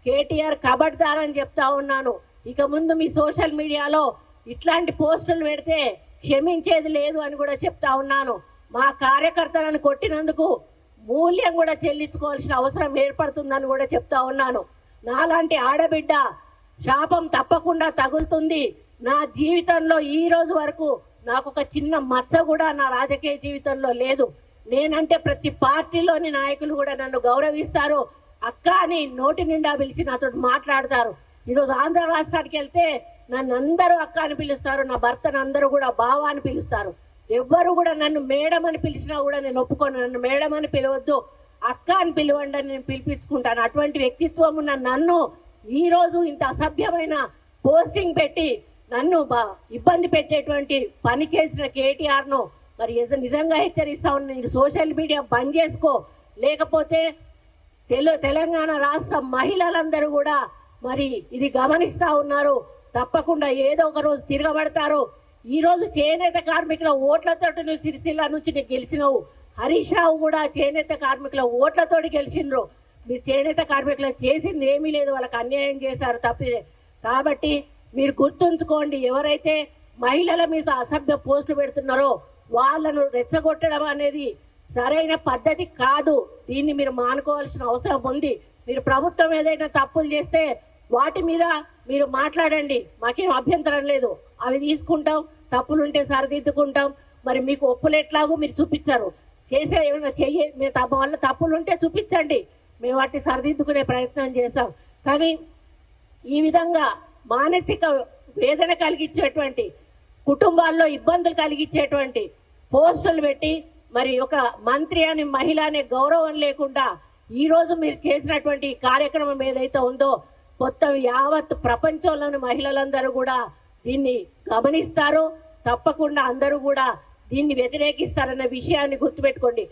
కేటీఆర్ కబడ్దార్ అని చెప్తా ఉన్నాను. ఇక ముందు మీ సోషల్ మీడియాలో ఇట్లాంటి పోస్టులు పెడితే క్షమించేది లేదు అని కూడా చెప్తా ఉన్నాను. మా కార్యకర్తలను కొట్టినందుకు మూల్యం కూడా చెల్లించుకోవాల్సిన అవసరం ఏర్పడుతుందని కూడా చెప్తా ఉన్నాను. నాలాంటి ఆడబిడ్డ శాపం తప్పకుండా తగులుతుంది. నా జీవితంలో ఈ రోజు వరకు నాకు ఒక చిన్న మచ్చ కూడా నా రాజకీయ జీవితంలో లేదు. నేనంటే ప్రతి పార్టీలోని నాయకులు కూడా నన్ను గౌరవిస్తారు. అక్క అని నోటి నిండా పిలిచి నాతో మాట్లాడతారు. ఈరోజు ఆంధ్ర రాష్ట్రానికి వెళ్తే నన్ను అందరూ అక్క అని పిలుస్తారు, నా భర్తను అందరూ కూడా బావ అని పిలుస్తారు. ఎవ్వరు కూడా నన్ను మేడం అని పిలిచినా కూడా నేను ఒప్పుకోను. నన్ను మేడం అని పిలవద్దు, అక్క అని పిలవండి అని నేను పిలిపించుకుంటాను. అటువంటి వ్యక్తిత్వం ఉన్న నన్ను ఈ రోజు ఇంత అసభ్యమైన పోస్టింగ్ పెట్టి నన్ను ఇబ్బంది పెట్టేటువంటి పని చేసిన కేటీఆర్ ను మరి నిజంగా హెచ్చరిస్తా ఉన్నా. నీకు సోషల్ మీడియా బంద్ చేసుకో, లేకపోతే తెలంగాణ రాష్ట్ర మహిళలందరూ కూడా మరి ఇది గమనిస్తా ఉన్నారు. తప్పకుండా ఏదో ఒక రోజు తిరగబడతారు. ఈ రోజు చేనేత కార్మికుల ఓట్లతో నువ్వు సిరిసిల్ల నుంచి నీకు గెలిచినవు. హరీష్ రావు కూడా చేనేత కార్మికుల ఓట్లతోటి గెలిచిండ్రు. మీరు చేనేత కార్మికులకు చేసింది ఏమీ లేదు, వాళ్ళకి అన్యాయం చేశారు తప్పిదే. కాబట్టి మీరు గుర్తుంచుకోండి, ఎవరైతే మహిళల మీద అసభ్య పోస్టులు పెడుతున్నారో వాళ్ళను రెచ్చగొట్టడం అనేది సరైన పద్ధతి కాదు. దీన్ని మీరు మానుకోవాల్సిన అవసరం ఉంది. మీరు ప్రభుత్వం ఏదైనా తప్పులు చేస్తే వాటి మీద మీరు మాట్లాడండి, మాకేం అభ్యంతరం లేదు. అవి తీసుకుంటాం, తప్పులుంటే సరిదిద్దుకుంటాం. మరి మీకు ఒప్పులు ఎట్లాగో మీరు చూపించారు, చేసే ఏమైనా మేము వల్ల తప్పులుంటే చూపించండి, మేము వాటిని సరిదిద్దుకునే ప్రయత్నం చేస్తాం. కానీ ఈ విధంగా మానసిక వేదన కలిగించేటువంటి, కుటుంబాల్లో ఇబ్బందులు కలిగించేటువంటి పోస్టులు పెట్టి మరి ఒక మంత్రి అని మహిళ అనే గౌరవం లేకుండా ఈ రోజు మీరు చేసినటువంటి కార్యక్రమం ఏదైతే ఉందో మొత్తం యావత్ ప్రపంచంలోని మహిళలందరూ కూడా దీన్ని గమనిస్తారు. తప్పకుండా అందరూ కూడా దీన్ని వ్యతిరేకిస్తారన్న విషయాన్ని గుర్తుపెట్టుకోండి.